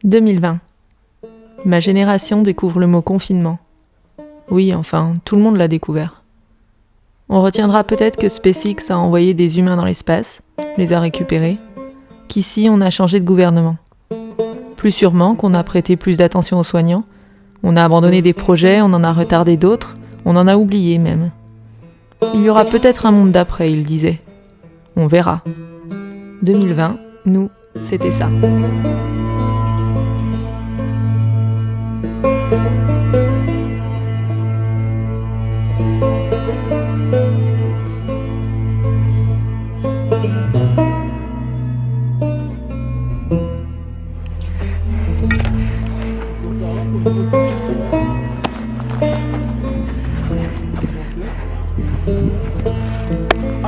2020. Ma génération découvre le mot confinement. Oui, enfin, tout le monde l'a découvert. On retiendra peut-être que SpaceX a envoyé des humains dans l'espace, les a récupérés, qu'ici on a changé de gouvernement. Plus sûrement qu'on a prêté plus d'attention aux soignants, on a abandonné des projets, on en a retardé d'autres, on en a oublié même. Il y aura peut-être un monde d'après, il disait. On verra. 2020, nous, c'était ça.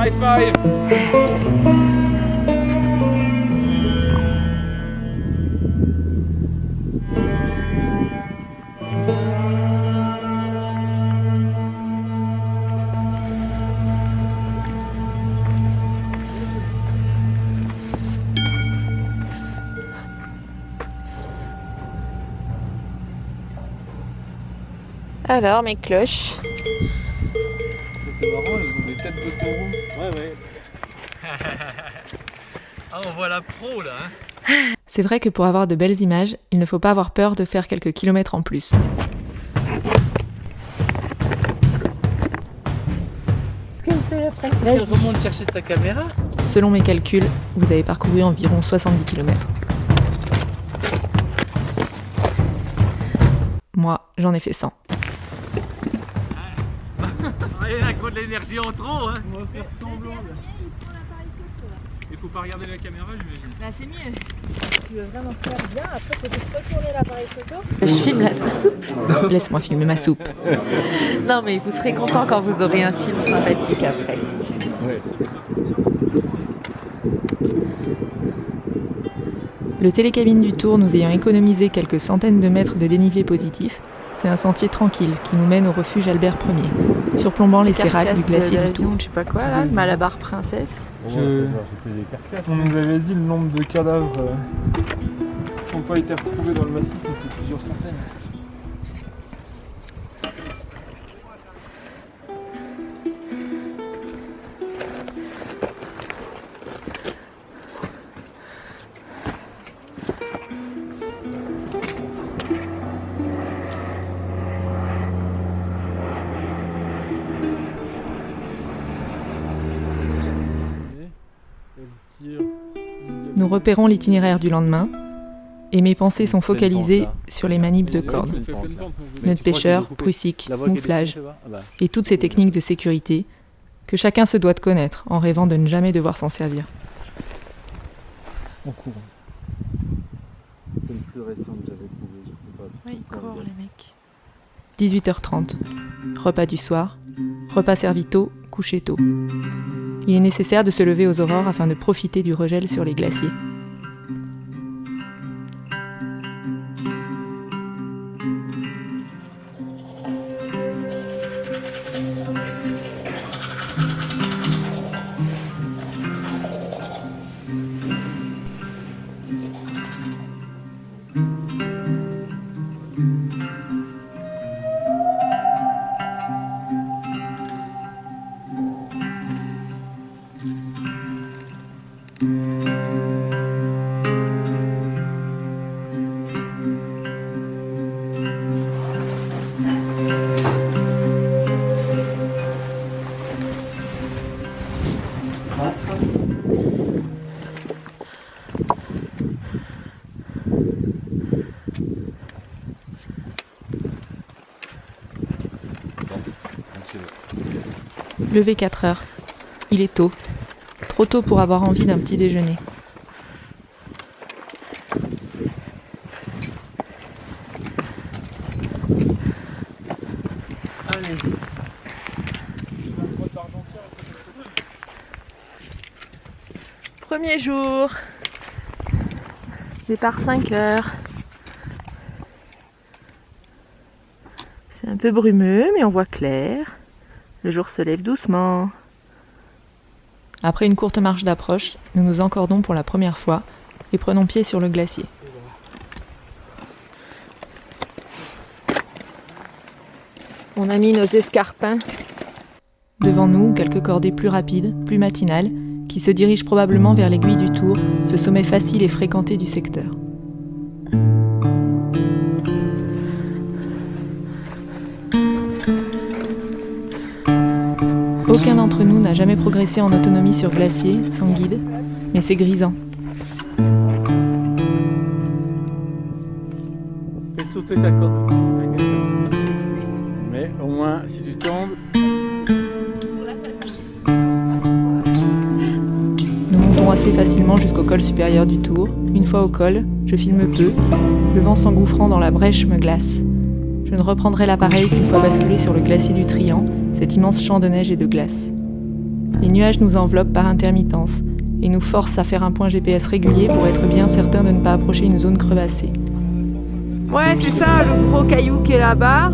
High five! Alors, mes cloches. C'est marrant, elles ont des têtes de taureau. Ouais. Ah, on voit la pro là, hein. C'est vrai que pour avoir de belles images, il ne faut pas avoir peur de faire quelques kilomètres en plus. Elle remonte chercher sa caméra. Selon mes calculs, vous avez parcouru environ 70 km. Moi, j'en ai fait 100. Il a de l'énergie en trop, hein. On va faire semblant là. Il faut pas regarder la caméra, j'imagine. Bah c'est mieux. Tu veux vraiment faire bien, après faut juste retourner l'appareil photo. Je filme la sous-soupe. Laisse-moi filmer ma soupe. Non mais vous serez content quand vous aurez un film sympathique après. Ouais. Le télécabine du Tour nous ayant économisé quelques centaines de mètres de dénivelé positif, c'est un sentier tranquille qui nous mène au refuge Albert Ier, surplombant les séracs du glacier du Tour. Je sais pas quoi là, le Malabar Princesse. On nous avait dit le nombre de cadavres qui n'ont pas été retrouvés dans le massif, mais c'est plusieurs centaines. Nous repérons l'itinéraire du lendemain, et mes pensées sont focalisées sur les manips de corde. Nœud de pêcheur, prussique, mouflage, et toutes ces techniques de sécurité que chacun se doit de connaître en rêvant de ne jamais devoir s'en servir. On court. C'est le plus récent que j'avais trouvé, je sais pas. Oui, ils courent les mecs. 18h30, repas du soir, repas servi tôt, couché tôt. Il est nécessaire de se lever aux aurores afin de profiter du regel sur les glaciers. Levé 4 heures. Il est tôt. Trop tôt pour avoir envie d'un petit déjeuner. Allez. Premier jour. Départ 5 heures. C'est un peu brumeux, mais on voit clair. Le jour se lève doucement. Après une courte marche d'approche, nous nous encordons pour la première fois et prenons pied sur le glacier. On a mis nos escarpins. Devant nous, quelques cordées plus rapides, plus matinales, qui se dirigent probablement vers l'aiguille du Tour, ce sommet facile et fréquenté du secteur. Aucun d'entre nous n'a jamais progressé en autonomie sur glacier, sans guide, mais c'est grisant. Fais sauter ta corde. Mais au moins, si tu tombes... Nous montons assez facilement jusqu'au col supérieur du Tour. Une fois au col, je filme peu. Le vent s'engouffrant dans la brèche me glace. Je ne reprendrai l'appareil qu'une fois basculé sur le glacier du Trian, cet immense champ de neige et de glace. Les nuages nous enveloppent par intermittence et nous forcent à faire un point GPS régulier pour être bien certain de ne pas approcher une zone crevassée. Ouais, c'est ça, le gros caillou qui est là-bas.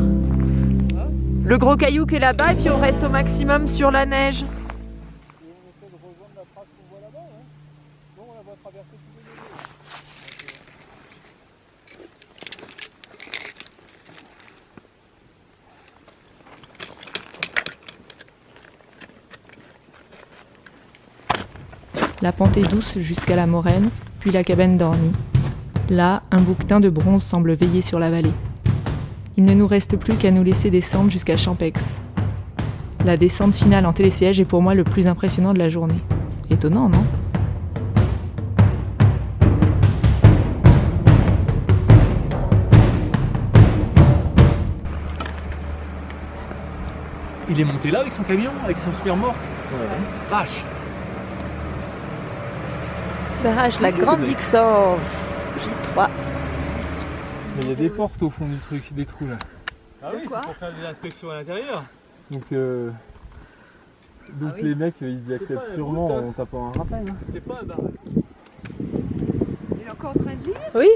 Le gros caillou qui est là-bas, et puis on reste au maximum sur la neige. La pente est douce jusqu'à la moraine, puis la cabane d'Orny. Là, un bouquetin de bronze semble veiller sur la vallée. Il ne nous reste plus qu'à nous laisser descendre jusqu'à Champex. La descente finale en télésiège est pour moi le plus impressionnant de la journée. Étonnant, non ? Il est monté là avec son camion, avec son super mort. Vache. Barrage la Grande Dixence, J3. Mais il y a des portes au fond du truc, des trous là. Ah oui, c'est pour faire des inspections à l'intérieur. Donc Ah oui. les mecs ils y acceptent pas, sûrement Bouton. en tapant un rappel. Hein. C'est pas un barrage. Il est encore en train de lire. Oui.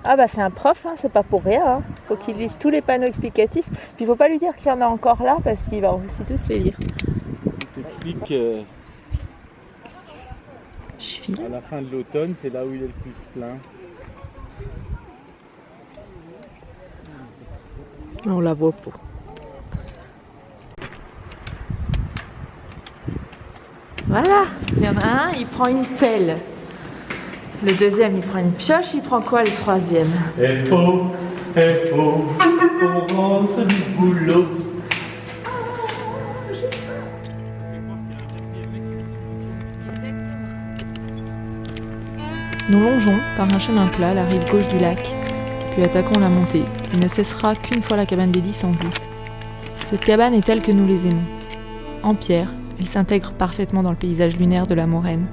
Ah bah c'est un prof, hein, c'est pas pour rien. Hein. Faut qu'il lise tous les panneaux explicatifs. Puis il faut pas lui dire qu'il y en a encore là parce qu'il va aussi tous les lire. Il t'explique Je file. à la fin de l'automne, c'est là où il est le plus plein. On la voit pas. Voilà, il y en a un, il prend une pelle. Le deuxième, il prend une pioche, il prend quoi le troisième? Eh oh, on rentre du boulot. Nous longeons par un chemin plat la rive gauche du lac, puis attaquons la montée. Il ne cessera qu'une fois la cabane des 10 en vue. Cette cabane est telle que nous les aimons. En pierre, elle s'intègre parfaitement dans le paysage lunaire de la Moraine.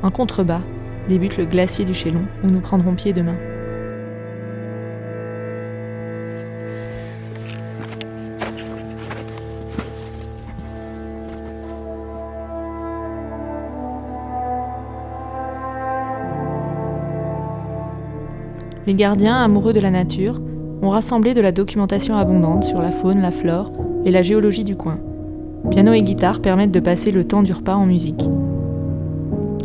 En contrebas débute le glacier du Chélon, où nous prendrons pied demain. Les gardiens, amoureux de la nature, ont rassemblé de la documentation abondante sur la faune, la flore et la géologie du coin. Piano et guitare permettent de passer le temps du repas en musique.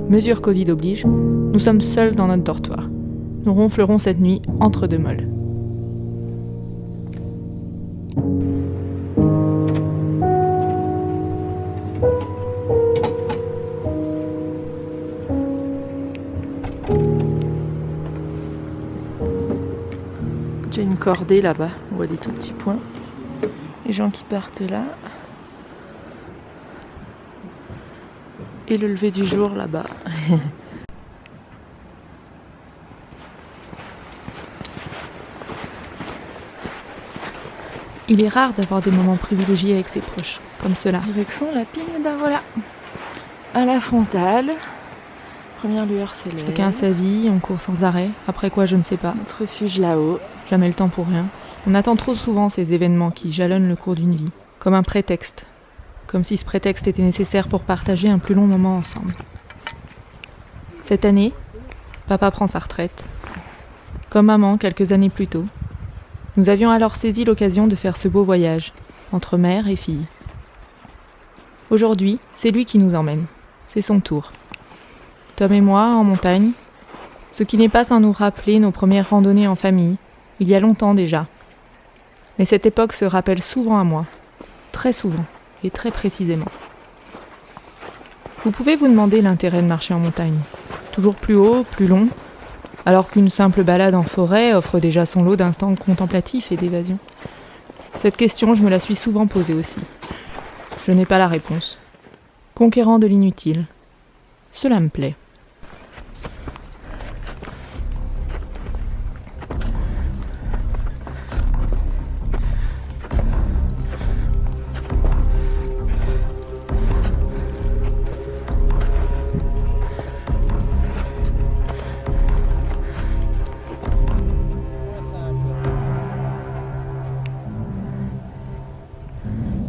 Mesure Covid oblige, nous sommes seuls dans notre dortoir. Nous ronflerons cette nuit entre deux molles. J'ai une cordée là-bas, on voit des tout petits points. Les gens qui partent là. Et le lever du jour là-bas. Il est rare d'avoir des moments privilégiés avec ses proches, comme cela. Direction la Pine d'Arvola. À la frontale. Première lueur solaire. Chacun a sa vie, on court sans arrêt, après quoi je ne sais pas. Notre refuge là-haut. Jamais le temps pour rien. On attend trop souvent ces événements qui jalonnent le cours d'une vie, comme un prétexte. Comme si ce prétexte était nécessaire pour partager un plus long moment ensemble. Cette année, papa prend sa retraite. Comme maman, quelques années plus tôt. Nous avions alors saisi l'occasion de faire ce beau voyage, entre mère et fille. Aujourd'hui, c'est lui qui nous emmène. C'est son tour. Tom et moi, en montagne, ce qui n'est pas sans nous rappeler nos premières randonnées en famille, il y a longtemps déjà. Mais cette époque se rappelle souvent à moi, très souvent et très précisément. Vous pouvez vous demander l'intérêt de marcher en montagne. Toujours plus haut, plus long, alors qu'une simple balade en forêt offre déjà son lot d'instants contemplatifs et d'évasion. Cette question, je me la suis souvent posée aussi. Je n'ai pas la réponse. Conquérant de l'inutile. Cela me plaît.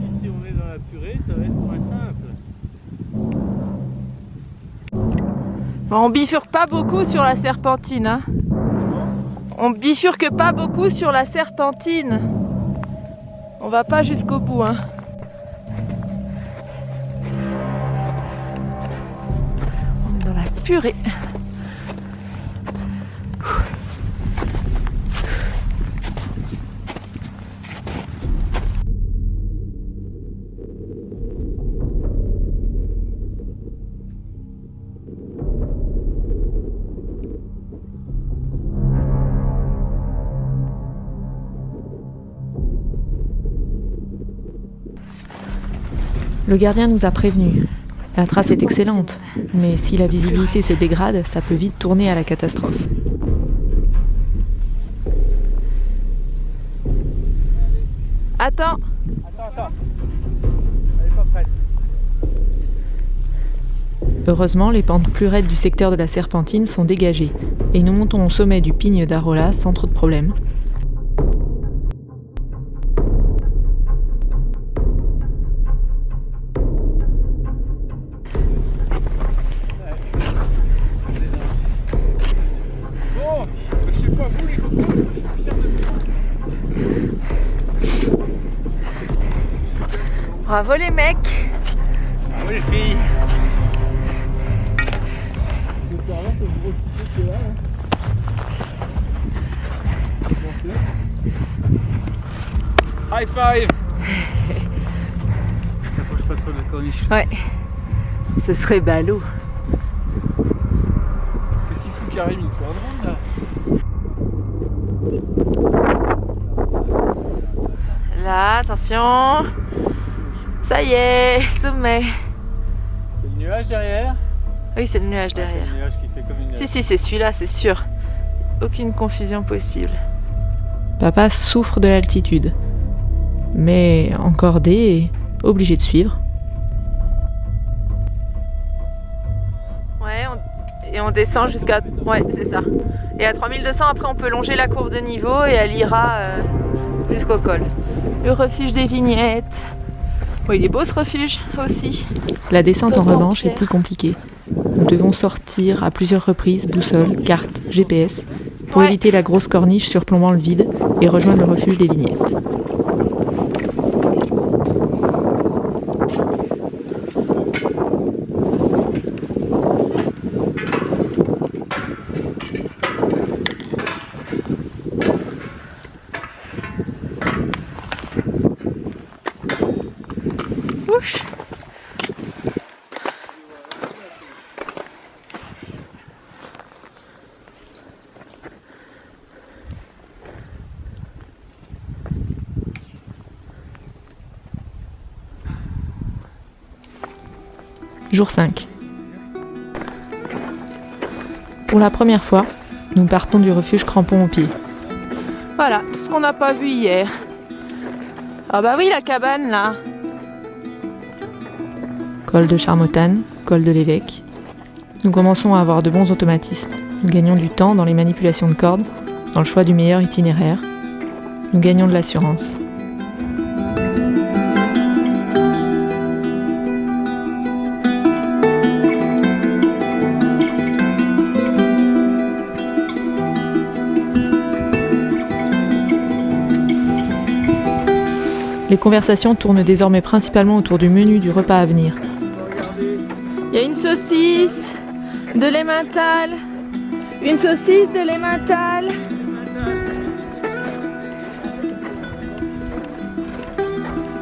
Si on est dans la purée, ça va être moins simple. Bon, on bifurque pas beaucoup sur la serpentine. Hein. On bifurque pas beaucoup sur la serpentine. On va pas jusqu'au bout. Hein. On est dans la purée. Le gardien nous a prévenus. La trace est excellente, mais si la visibilité se dégrade, ça peut vite tourner à la catastrophe. Attends. Attends. Elle est pas prête. Heureusement, les pentes plus raides du secteur de la Serpentine sont dégagées, et nous montons au sommet du Pigne d'Arola sans trop de problèmes. Bon, je sais pas vous les cocos, je suis fier de vous. Bravo les mecs. Bravo les filles. High five. T'approches pas trop de la corniche. Ouais. Ce serait ballot. Qu'est-ce qu'il fout Karim? Il faut un drone là. Là, attention. Ça y est, sommet. C'est le nuage derrière. Oui, c'est le nuage C'est derrière. le nuage qui fait comme une... Si, c'est celui-là, c'est sûr. Aucune confusion possible. Papa souffre de l'altitude, mais encordé et obligé de suivre. Ouais, et on descend jusqu'à... Ouais, c'est ça. Et à 3200, après, on peut longer la courbe de niveau et elle ira jusqu'au col. Le refuge des Vignettes. Bon, il est beau ce refuge aussi. La descente en D'autant revanche est clair. plus compliquée. Nous devons sortir à plusieurs reprises boussole, carte, GPS pour Ouais. éviter la grosse corniche surplombant le vide et rejoindre le refuge des Vignettes. Ouch. Jour 5. Pour la première fois, nous partons du refuge crampons aux pieds. Voilà, tout ce qu'on n'a pas vu hier. Ah bah oui, la cabane là. Col de Charmotane, col de l'Évêque. Nous commençons à avoir de bons automatismes. Nous gagnons du temps dans les manipulations de cordes, dans le choix du meilleur itinéraire. Nous gagnons de l'assurance. Les conversations tournent désormais principalement autour du menu du repas à venir. Il y a une saucisse, de l'emmental, une saucisse, de l'emmental.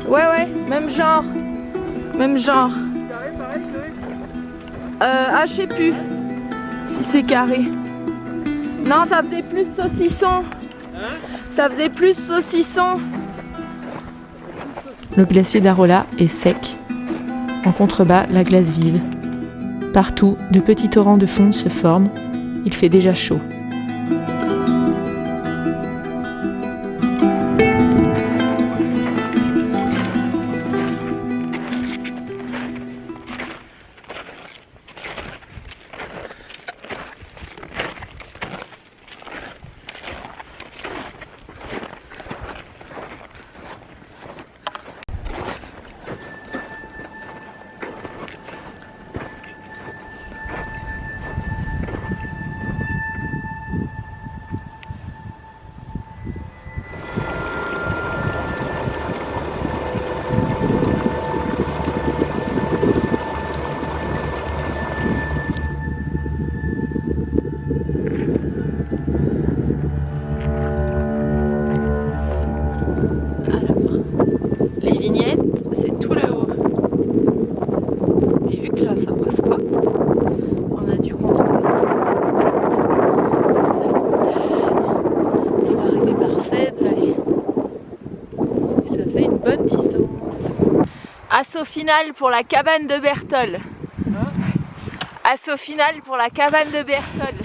Ouais, même genre. Même genre. Carré, pareil, Chloé. Je sais plus si c'est carré. Non, ça faisait plus saucisson. Ça faisait plus saucisson. Le glacier d'Arola est sec. En contrebas, la glace vive. Partout, de petits torrents de fonte se forment. Il fait déjà chaud. Assaut final pour la cabane de Berthold. Assaut final pour la cabane de Berthold.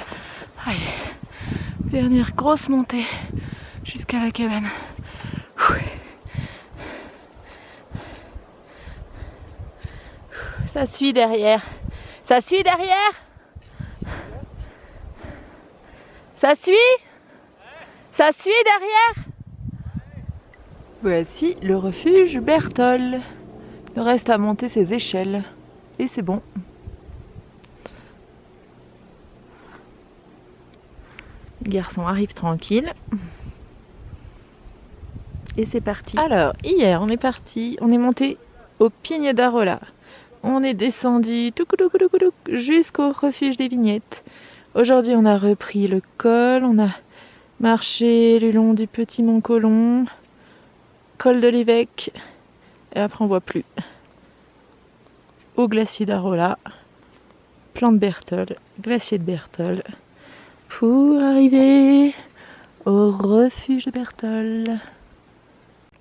Allez. Dernière grosse montée jusqu'à la cabane. Ça suit derrière. Ça suit derrière. Ça suit. Ça suit derrière. Voici le refuge Berthold. Il reste à monter ces échelles. Et c'est bon. Le garçon arrive tranquille. Et c'est parti. Alors, hier, on est parti. On est monté au Pigne d'Arola. On est descendu jusqu'au refuge des Vignettes. Aujourd'hui, on a repris le col. On a marché le long du petit Mont Colomb, col de l'Évêque. Et après, on voit plus. Au glacier d'Arola, plan de Berthold, glacier de Berthold, pour arriver au refuge de Berthold.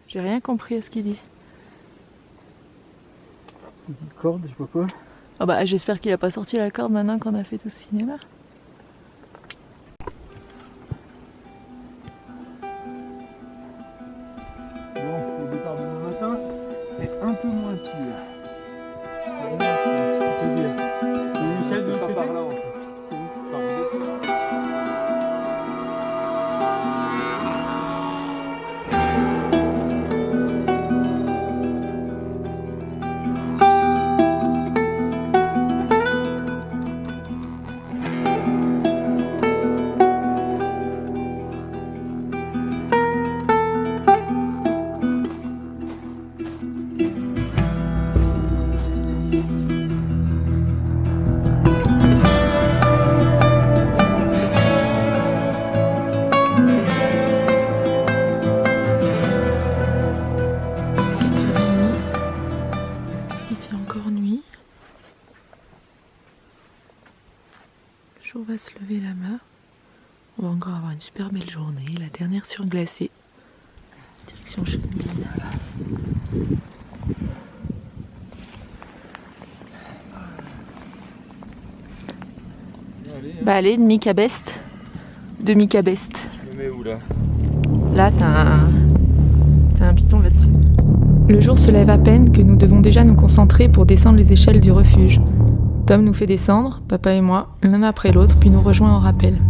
J'ai rien compris à ce qu'il dit. Il dit corde, je sais pas quoi. Oh bah, j'espère qu'il a pas sorti la corde maintenant qu'on a fait tout ce cinéma. Bon, le départ demain matin est un peu moins pire. Michel, de pas par là en fait. Le jour va se lever là-bas. On va encore avoir une super belle journée, la dernière surglacée. Direction Cheneville. Bah allez, demi-cabeste. Demi-cabeste. Je me mets où là? Là, t'as un piton là-dessus. Le jour se lève à peine que nous devons déjà nous concentrer pour descendre les échelles du refuge. Tom nous fait descendre, papa et moi, l'un après l'autre, puis nous rejoint en rappel.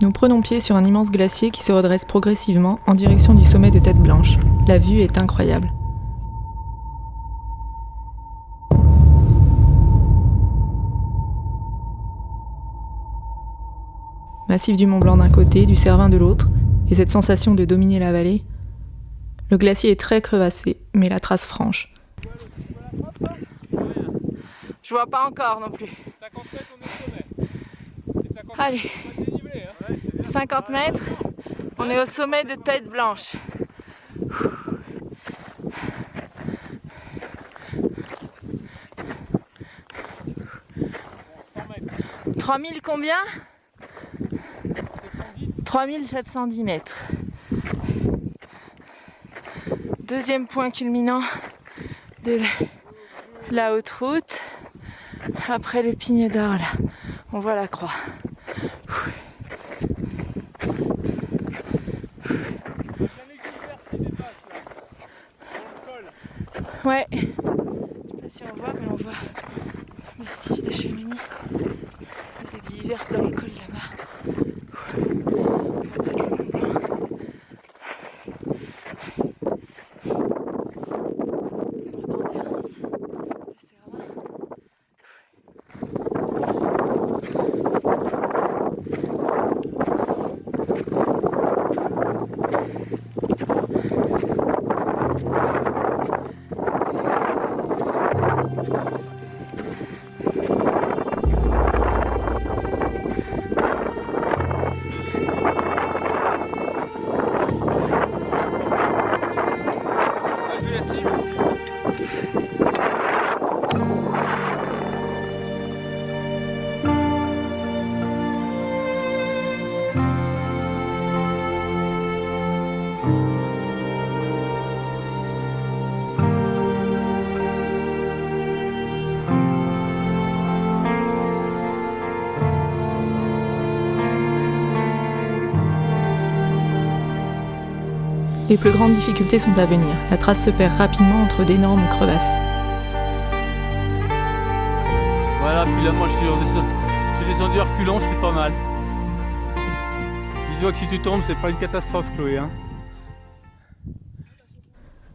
Nous prenons pied sur un immense glacier qui se redresse progressivement en direction du sommet de Tête Blanche. La vue est incroyable. Massif du Mont Blanc d'un côté, du Cervin de l'autre, et cette sensation de dominer la vallée. Le glacier est très crevassé, mais la trace franche. Je vois pas encore non plus. 50 mètres, on est au sommet. Allez, 50 mètres, on est au sommet de Tête Blanche. 3000 combien? 3710 mètres. Deuxième point culminant de la haute route. Après le Pigne d'Or, là, on voit la croix. Ouais, je sais pas si on voit, mais on voit le massif de Chamonix. Les aiguilles vertes dans le col là-bas. Peut-être le Mont Blanc. Attendez, Reims, le Cervin. Les plus grandes difficultés sont à venir. La trace se perd rapidement entre d'énormes crevasses. Voilà, puis là, moi, j'ai descendu à reculons, je suis pas mal. Dis-toi que si tu tombes, c'est pas une catastrophe, Chloé. Hein.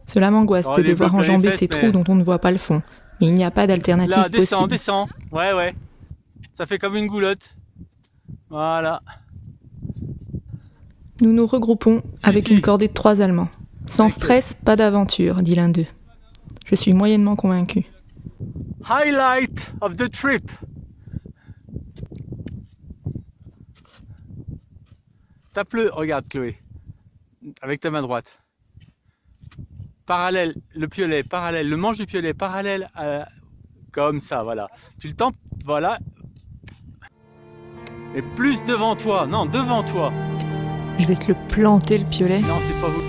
Cela m'angoisse de devoir enjamber ces trous dont on ne voit pas le fond. Mais il n'y a pas d'alternative là, possible. Descends. Ouais. Ça fait comme une goulotte. Voilà. Nous nous regroupons avec une cordée de 3 Allemands. Sans stress, pas d'aventure, dit l'un d'eux. Je suis moyennement convaincu. Highlight of the trip. Tape-le, regarde Chloé, avec ta main droite. Parallèle, le piolet, parallèle, le manche du piolet, parallèle à... Comme ça, voilà. Tu le tempes, voilà. Et plus devant toi, non, devant toi. Je vais te le planter, le piolet. Non, c'est pas vous.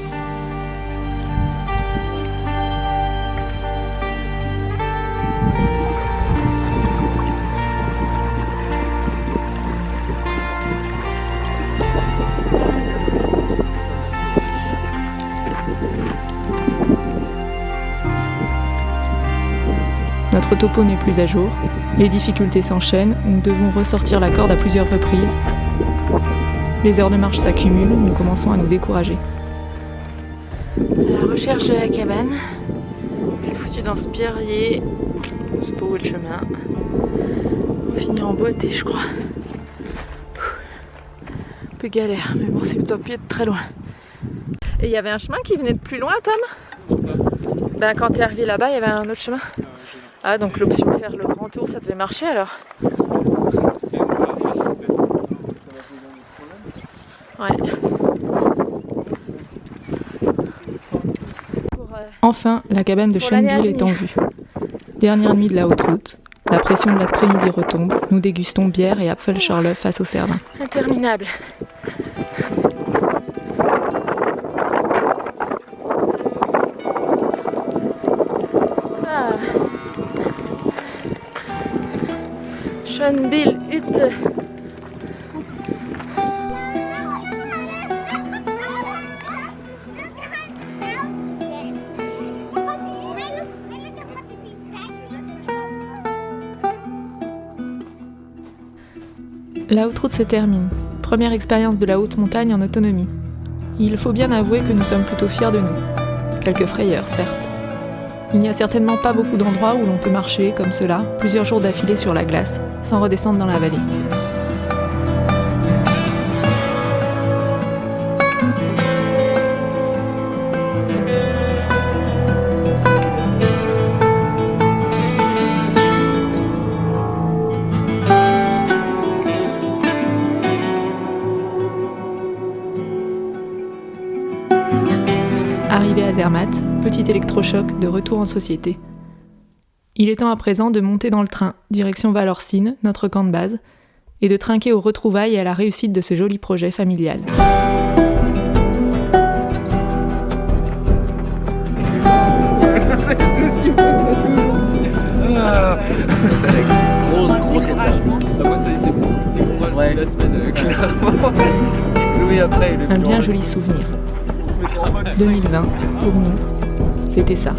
Notre topo n'est plus à jour. Les difficultés s'enchaînent. Nous devons ressortir la corde à plusieurs reprises. Les heures de marche s'accumulent, nous commençons à nous décourager. À la recherche de la cabane. C'est foutu dans ce pierrier. Je sais pas où est le chemin. On va finir en beauté, je crois. Un peu galère, mais bon, c'est plutôt pied de très loin. Et il y avait un chemin qui venait de plus loin, Tom? Comment ça? Ben, quand t'es arrivé là-bas, il y avait un autre chemin. Ah, donc l'option de faire le grand tour, ça devait marcher alors? Ouais. Enfin, la cabane de Schönbiel est en vue. Dernière nuit de la haute route. La pression de l'après-midi retombe. Nous dégustons bière et Apfelschorle face au Cervin. Interminable. Ah. Schönbiel Hütte. La haute route se termine. Première expérience de la haute montagne en autonomie. Il faut bien avouer que nous sommes plutôt fiers de nous. Quelques frayeurs, certes. Il n'y a certainement pas beaucoup d'endroits où l'on peut marcher, comme cela, plusieurs jours d'affilée sur la glace, sans redescendre dans la vallée. Zermatt, petit électrochoc de retour en société. Il est temps à présent de monter dans le train, direction Valorcine, notre camp de base, et de trinquer aux retrouvailles et à la réussite de ce joli projet familial. Grosse encouragement. Moi, ça a été des combats la semaine. Oui, après, Un bien joli souvenir. 2020, pour nous, c'était ça.